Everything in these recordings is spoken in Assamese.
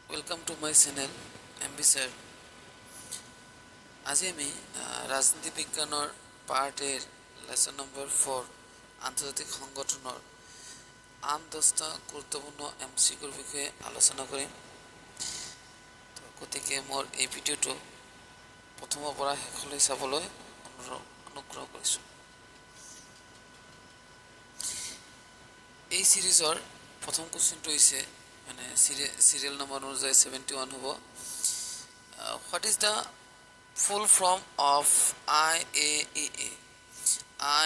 Welcome to my channel MB sir. আজি আমি ৰাজনীতি বিজ্ঞানৰ পাৰ্টেৰ লেসন নম্বৰ 4 আন্তৰ্জাতিক সংগঠনৰ আন 10টা গুৰুত্বপূৰ্ণ MCQৰ বিষয়ে আলোচনা কৰিম। গতিকে মোৰ এই ভিডিঅ'টো প্ৰথমৰ পৰা শেষলৈ চাবলৈ অনুগ্ৰহ কৰিছোঁ। এই সিৰিজৰ প্ৰথম কোৱেশ্চনটো হৈছে সিৰিয়াল নম্বৰ অনুযায়ী 71 হ'ব। What is the full form of IAEA?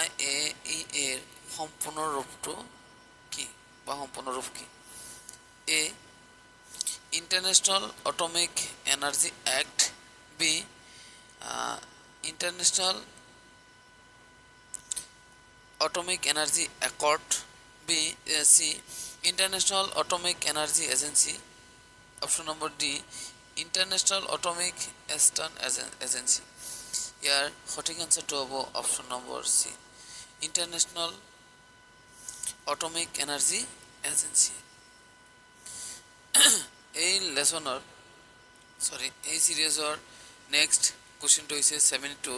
IAEA এর সম্পূর্ণ রূপটো কি বা সম্পূর্ণ রূপ কি? A international atomic energy act, B international atomic energy accord, B C international atomic energy agency, option number D international atomic stand agency. ইয়ার সঠিক আনসারটো হ'ব option number C international atomic energy agency. এই সিৰিজৰ নেক্সট কোৱেশ্চনটো হৈছে 72।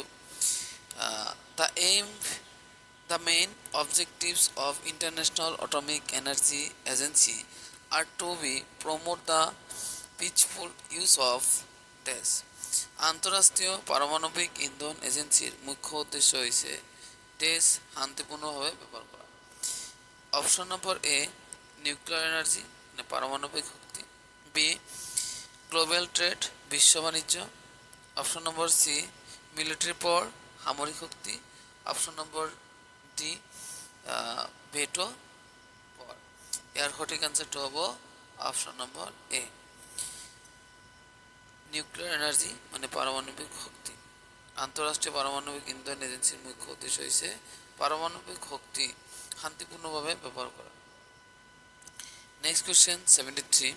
The main objectives of International Atomic Energy Agency are to be promote the peaceful use of this. আন্তঃৰাষ্ট্ৰীয় পাৰমাণৱিক ইন্ধন এজেন্সিৰ মুখ্য উদ্দেশ্য হৈছে দেশ শান্তিপূৰ্ণভাৱে ব্যৱহাৰ কৰা। অপশন নম্বৰ এ নিউক্লিয়াৰ এনাৰ্জি মানে পাৰমাণবিক শক্তি, বি গ্লোবাল ট্ৰেড বিশ্ব বাণিজ্য, অপশন নম্বৰ সি মিলিটাৰি পাওয়াৰ সামৰিক শক্তি, option number D veto power. ইয়াৰ সঠিক আনসাৰটো হ'ব অপশন নম্বৰ এ নিউক্লিয়ার এনার্জি মানে পারমাণবিক শক্তি। আন্তঃরাষ্ট্রীয় পারমাণবিক ইন্ধন এজেন্সির মুখ্য উদ্দেশ্য হৈছে পারমাণবিক শক্তি শান্তিপূর্ণভাবে ব্যবহার করা। Next question 73।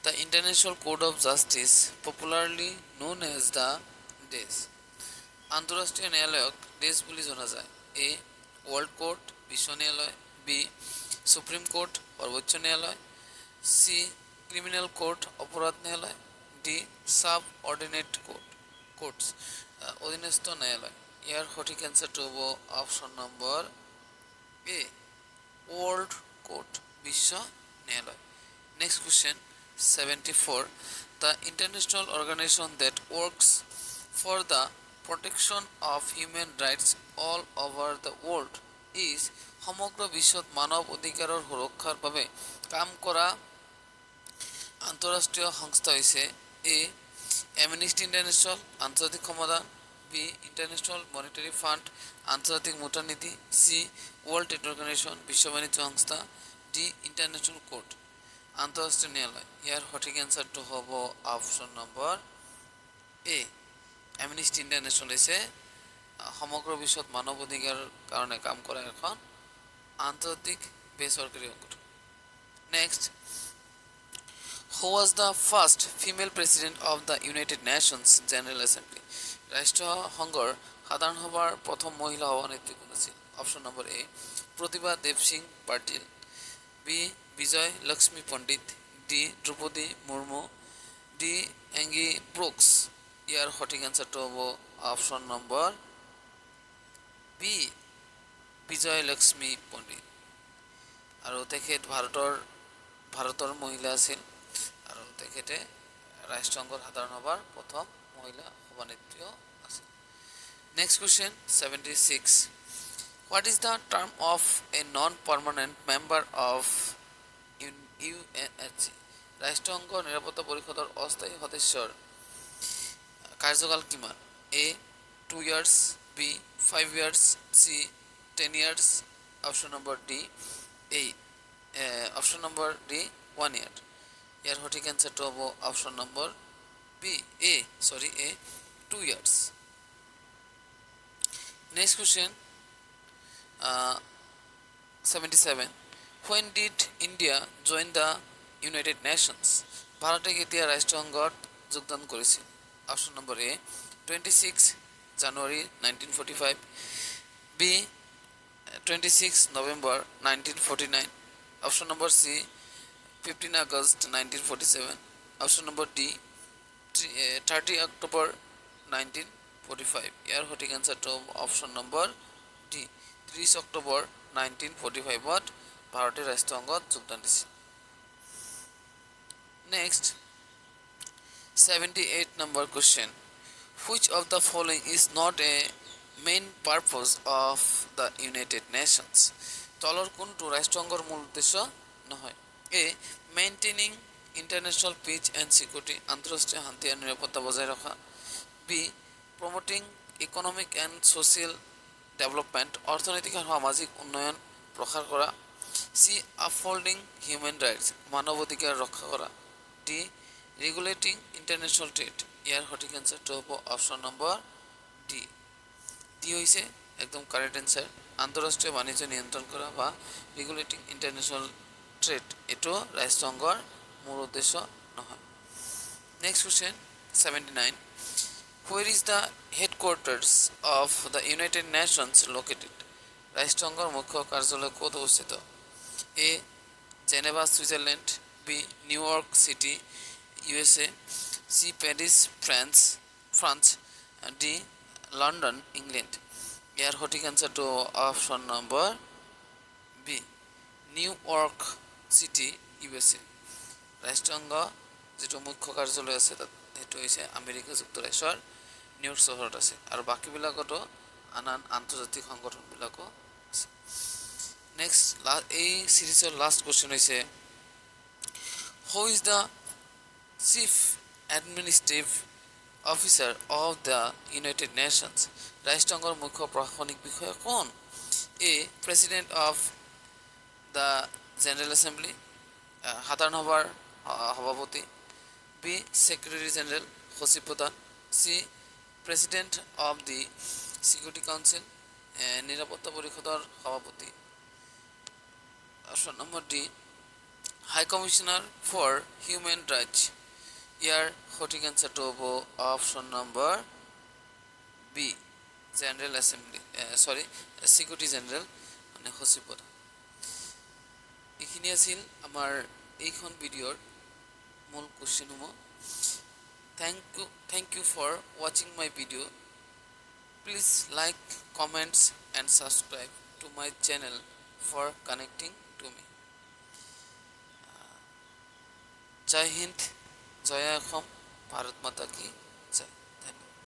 The International Court of Justice, popularly known as the DES, আন্তঃরাষ্ট্রীয় ন্যায়ালয়ক ডেস বুলি জনা যায়। এ ওয়ার্ল্ড কোর্ট বিশ্ব ন্যায়ালয়, বি সুপ্রিম কোর্ট সর্বোচ্চ ন্যায়ালয়, সি ক্রিমিনাল কোর্ট অপরাধ ন্যায়ালয়, ডি সাব অর্ডিনেট কোর্টস অধীনস্থ ন্যায়ালয়। ইয়াৰ সঠিক এনসাৰটো হ'ব option number A world court বিশ্ব ন্যায়ালয়। Next question 74। The international organization that works for the protection of human rights all over the world is সমগ্র বিশ্বত মানৱ অধিকাৰৰ সুৰক্ষাৰ বাবে কাম কৰা আন্তঃৰাষ্ট্ৰীয় সংস্থা হৈছে এ অ্যামনেস্টি ইন্টারন্যাশনাল আন্তর্জাতিক সমাধান, বি ইন্টারন্যাশনাল মনিটারি ফান্ড আন্তর্জাতিক মুদ্রা নীতি, সি ওয়ার্ল্ড ট্রেড অর্গানাইজেশন বিশ্ব বাণিজ্য সংস্থা, ডি ইন্টারন্যাশনাল কোর্ট আন্তঃরাষ্ট্রীয় ন্যায়ালয়। ইয়াৰ সঠিক এনসাৰটো হ'ব অপশন নম্বৰ এ অ্যামনেস্টি ইন্টাৰন্যাশনাল হৈছে সমগ্ৰ বিশ্বত মানৱ অধিকাৰৰ কাৰণে কাম কৰা এখন আন্তৰ্জাতিক বেচৰকাৰী সংগঠন। Next, who was the first female president of the United Nations General Assembly? ৰাষ্ট্ৰসংঘৰ সাধাৰণ সভাৰ প্ৰথম মহিলা সভানেত্ৰী কোন আছিল? অপশন নম্বৰ এ প্ৰতিভা দেৱ সিং পাটিল, বি বিজয় লক্ষ্মী পণ্ডিত, ডি দ্ৰৌপদী মুৰ্মু, ডি এঙ্গি ব্ৰুকস। ইয়াৰ সঠিক আনসাৰটো হ'ব অপশন নম্বৰ বি বিজয় লক্ষ্মী পণ্ডিত। আৰু তেখেত ভাৰতৰ মহিলা আছিল আৰু তেখেতে ৰাষ্ট্ৰসংঘৰ সাধাৰণ সভাৰ প্ৰথম মহিলা সভানেত্ৰীও আছিল। Next question 76। What is the term of a non-permanent member of UNSC? ৰাষ্ট্ৰসংঘ নিৰাপত্তা পৰিষদৰ অস্থায়ী সদস্যৰ কাৰ্যকাল কিমান? এ 2 years, বি 5 years, সি 10 years, option number D 1 year। ইয়াৰ সঠিক এনসাৰটো হ'ব option number A 2 years। Next question 77। When did India join the United Nations? ভাৰতে কেতিয়া ৰাষ্ট্ৰসংঘত যোগদান কৰিছিল? অপশন নম্বৰ এ 26 জানুৱাৰী 1945, বি 26 নৱেম্বৰ 1949, অপশন নম্বৰ সি 15 August 1947, option number D 30 October 1945 ইয়াৰ সঠিক আনসাৰটো অপশন নম্বৰ ডি 30 অক্টোবৰ 1945ত ভাৰতীয় ৰাষ্ট্ৰসংঘত যোগদান দিছিল next 78 number question which of the following is not a main purpose of the United Nations তলৰ কোনটো ৰাষ্ট্ৰসংঘৰ মূল উদ্দেশ্য নহয় এ maintaining international peace and security আন্তঃৰাষ্ট্ৰীয় শান্তি আৰু নিৰাপত্তা বজাই ৰখা B promoting economic and social development অৰ্থনৈতিক আৰু সামাজিক উন্নয়ন প্ৰসাৰ কৰা সি upholding human rights মানৱ অধিকাৰ ৰক্ষা কৰা ডি regulating international trade ইয়াৰ সঠিক আনসাৰটো হ'ব অপশন নম্বৰ ডি ডি হৈছে একদম কাৰেক্ট আনসাৰ আন্তঃৰাষ্ট্ৰীয় বাণিজ্য নিয়ন্ত্ৰণ কৰা বা regulating international trade এটো ৰাষ্ট্ৰসংঘৰ মূল উদ্দেশ্য নহয় next question 79 where is the headquarters of the United Nations located ৰাষ্ট্ৰসংঘৰ মুখ্য কাৰ্যালয় ক'ত অৱস্থিত A Geneva Switzerland B New York city USA C Paris France D London England ইয়াৰ সঠিক আনসাৰটো option number B New York city USA ৰাষ্ট্ৰসংঘ যেটো মুখ্য কাৰ্যালয় আছে তাত হেতু হৈছে আমেৰিকা যুক্তৰাষ্ট্ৰৰ নিউয়ৰ্ক চহৰত আছে আৰু বাকিবিলাকতো আন আন্তৰ্জাতিক সংগঠনবিলাকো আছে নেক্সট এই সিৰিজৰ লাস্ট কোশ্চেন হৈছে who is the chief administrative officer of the United Nations ৰাষ্ট্ৰসংঘৰ মুখ্য প্ৰশাসনিক বিষয়া কোন A president of the general assembly সাধাৰণ সভাৰ সভাপতি বি সেক্ৰেটাৰি জেনাৰেল সচিব প্ৰধান C president of the security council নিৰাপত্তা পৰিষদৰ সভাপতি option number D high commissioner for human rights ইয়াৰ সঠিক আনসাৰটো হ'ব option number B general assembly security general মানে সচিব প্ৰধান এইখিনি আছিল আমাৰ এইখন ভিডিঅ'ৰ মূল কোশ্চেনসমূহ thank you for watching my video please like comments and subscribe to my channel for connecting to me জয় হিন্দ জয় অসম ভাৰত মাতা কি